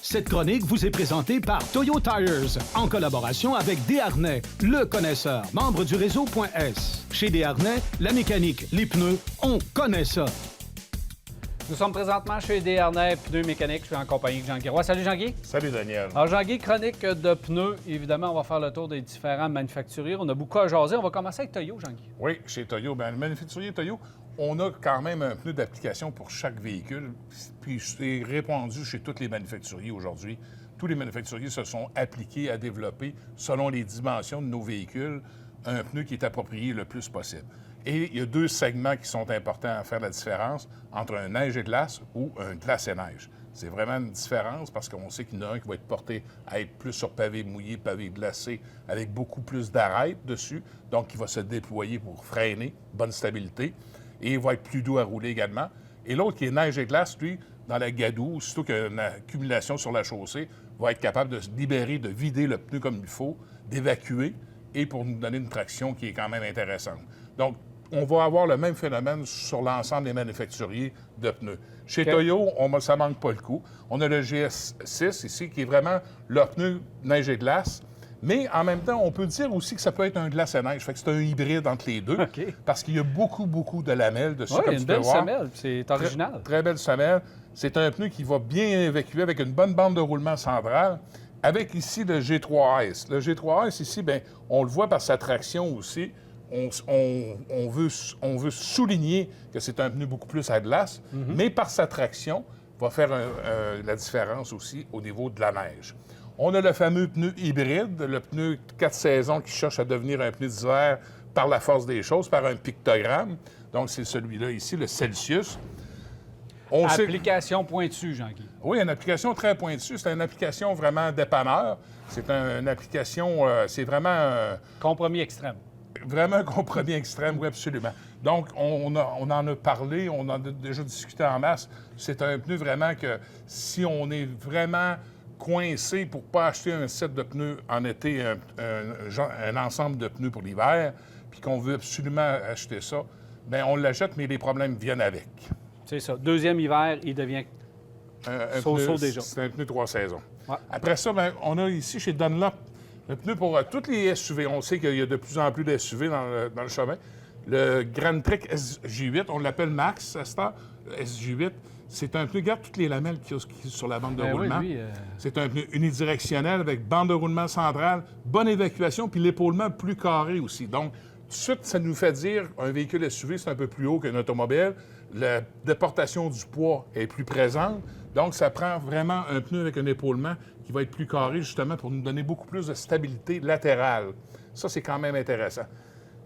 Cette chronique vous est présentée par Toyo Tires, en collaboration avec Desharnais, le connaisseur, membre du réseau .S. Chez Desharnais, la mécanique, les pneus, on connaît ça. Nous sommes présentement chez Desharnais Pneus Mécaniques. Je suis en compagnie de Jean-Guy Roy. Salut Jean-Guy. Salut Daniel. Alors Jean-Guy, chronique de pneus. Évidemment, on va faire le tour des différents manufacturiers. On a beaucoup à jaser. On va commencer avec Toyo, Jean-Guy. Oui, chez Toyo. Bien, le manufacturier Toyo, on a quand même un pneu d'application pour chaque véhicule. Puis c'est répandu chez tous les manufacturiers aujourd'hui. Tous les manufacturiers se sont appliqués à développer, selon les dimensions de nos véhicules, un pneu qui est approprié le plus possible. Et il y a deux segments qui sont importants à faire la différence entre un neige et glace ou un glace et neige. C'est vraiment une différence parce qu'on sait qu'il y en a un qui va être porté à être plus sur pavé mouillé, pavé glacé, avec beaucoup plus d'arêtes dessus, donc qui va se déployer pour freiner, bonne stabilité, et il va être plus doux à rouler également. Et l'autre qui est neige et glace, lui, dans la gadoue, surtout qu'il y a une accumulation sur la chaussée, va être capable de se libérer, de vider le pneu comme il faut, d'évacuer, et pour nous donner une traction qui est quand même intéressante. Donc, on va avoir le même phénomène sur l'ensemble des manufacturiers de pneus. Chez Toyo, ça ne manque pas le coup. On a le GS6 ici, qui est vraiment leur pneu neige et glace. Mais en même temps, on peut dire aussi que ça peut être un glace et neige. Fait que c'est un hybride entre les deux. Parce qu'il y a beaucoup de lamelles dessus. Oui, comme une tu peux belle voir. semelle. C'est original. Très belle semelle. C'est un pneu qui va bien évacuer avec une bonne bande de roulement centrale. Avec ici le G3S. Le G3S ici, bien, on le voit par sa traction aussi. On veut souligner que c'est un pneu beaucoup plus à glace, mais par sa traction, va faire la différence aussi au niveau de la neige. On a le fameux pneu hybride, le pneu 4 saisons qui cherche à devenir un pneu d'hiver par la force des choses, par un pictogramme. Donc, c'est celui-là ici, le Celsius. Application pointue, Jean-Guy. Oui, une application très pointue. C'est une application vraiment dépanneur. C'est une application, c'est vraiment... Compromis extrême. Vraiment un compromis extrême, oui, absolument. Donc, on en a parlé, on en a déjà discuté en masse. C'est un pneu vraiment que si on est vraiment coincé pour ne pas acheter un set de pneus en été, un ensemble de pneus pour l'hiver, puis qu'on veut absolument acheter ça, bien, on l'achète, mais les problèmes viennent avec. C'est ça. Deuxième hiver, il devient so-so déjà. C'est un pneu 3 saisons. Ouais. Après ça, bien, on a ici chez Dunlop le pneu pour tous les SUV. On sait qu'il y a de plus en plus de SUV dans le chemin. Le Grand Trek SJ8, on l'appelle Max à cette heure, SJ8. C'est un pneu, regarde toutes les lamelles qu'il y a sur la bande de roulement. Oui, C'est un pneu unidirectionnel avec bande de roulement centrale, bonne évacuation, puis l'épaulement plus carré aussi. Donc, tout de suite, ça nous fait dire un véhicule SUV, c'est un peu plus haut qu'un automobile. La déportation du poids est plus présente. Donc, ça prend vraiment un pneu avec un épaulement qui va être plus carré, justement, pour nous donner beaucoup plus de stabilité latérale. Ça, c'est quand même intéressant.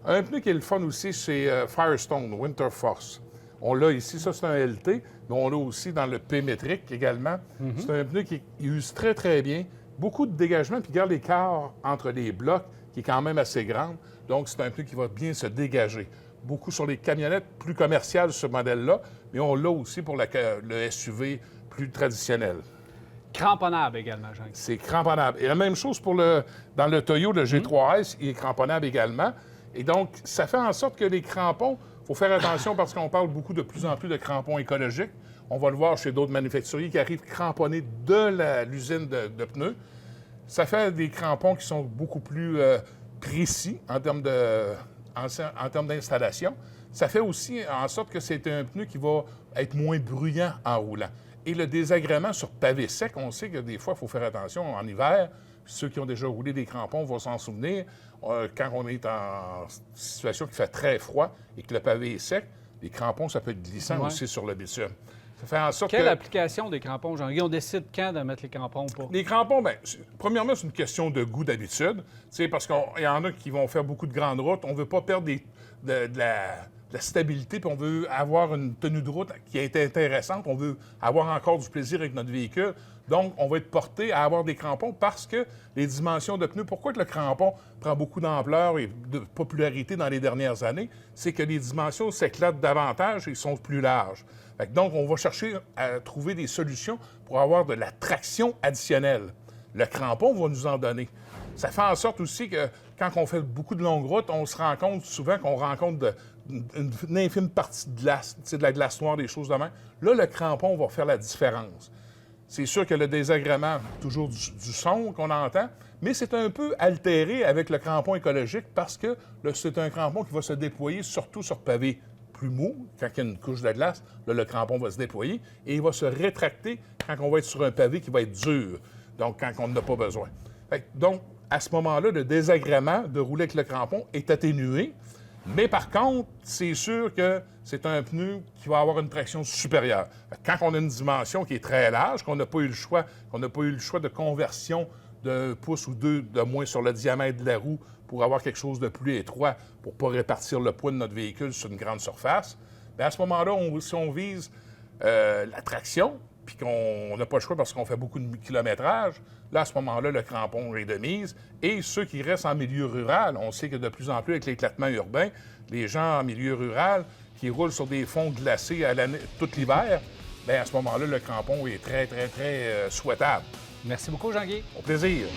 Un pneu qui est le fun aussi, c'est Firestone, Winter Force. On l'a ici, ça, c'est un LT, mais on l'a aussi dans le P métrique également. C'est un pneu qui use très, très bien. Beaucoup de dégagement, puis garde l'écart entre les blocs, qui est quand même assez grand. Donc, c'est un pneu qui va bien se dégager. Beaucoup sur les camionnettes plus commerciales, ce modèle-là, mais on l'a aussi pour le SUV plus traditionnel. Cramponnable également, Jean-Guy. C'est cramponnable. Et la même chose dans le Toyo, le G3S, il est cramponnable également. Et donc, ça fait en sorte que les crampons, il faut faire attention parce qu'on parle de plus en plus de crampons écologiques. On va le voir chez d'autres manufacturiers qui arrivent cramponnés de l'usine de pneus. Ça fait des crampons qui sont beaucoup plus précis en termes d'installation. Ça fait aussi en sorte que c'est un pneu qui va être moins bruyant en roulant. Et le désagrément sur pavé sec, on sait que des fois, il faut faire attention en hiver. Ceux qui ont déjà roulé des crampons vont s'en souvenir. Quand on est en situation qui fait très froid et que le pavé est sec, les crampons, ça peut être glissant aussi sur le bitume. Ça fait en sorte Quelle application des crampons, Jean-Guy? On décide quand de mettre les crampons ou pas? Les crampons, bien, premièrement, c'est une question de goût d'habitude. Parce qu'il y en a qui vont faire beaucoup de grandes routes. On ne veut pas perdre de la stabilité, puis on veut avoir une tenue de route qui est intéressante. On veut avoir encore du plaisir avec notre véhicule. Donc, on va être porté à avoir des crampons parce que les dimensions de pneus, pourquoi que le crampon prend beaucoup d'ampleur et de popularité dans les dernières années, c'est que les dimensions s'éclatent davantage et sont plus larges. Donc, on va chercher à trouver des solutions pour avoir de la traction additionnelle. Le crampon va nous en donner. Ça fait en sorte aussi que quand on fait beaucoup de longues routes, on se rend compte souvent qu'on rencontre une infime partie de glace, de la glace noire, des choses de même. Là, le crampon va faire la différence. C'est sûr que le désagrément, toujours du son qu'on entend, mais c'est un peu altéré avec le crampon écologique parce que c'est un crampon qui va se déployer surtout sur pavé plus mou. Quand il y a une couche de glace, là, le crampon va se déployer et il va se rétracter quand on va être sur un pavé qui va être dur, donc quand on n'a pas besoin. Donc, à ce moment-là, le désagrément de rouler avec le crampon est atténué, mais par contre, c'est sûr que c'est un pneu qui va avoir une traction supérieure. Quand on a une dimension qui est très large, qu'on n'a pas eu le choix, de conversion d'un pouce ou deux de moins sur le diamètre de la roue pour avoir quelque chose de plus étroit, pour ne pas répartir le poids de notre véhicule sur une grande surface, bien à ce moment-là, si on vise la traction, puis qu'on n'a pas le choix parce qu'on fait beaucoup de kilométrage, là, à ce moment-là, le crampon est de mise. Et ceux qui restent en milieu rural, on sait que de plus en plus, avec l'éclatement urbain, les gens en milieu rural qui roulent sur des fonds glacés tout l'hiver, bien à ce moment-là, le crampon est très, très, très souhaitable. Merci beaucoup, Jean-Guy. Au plaisir.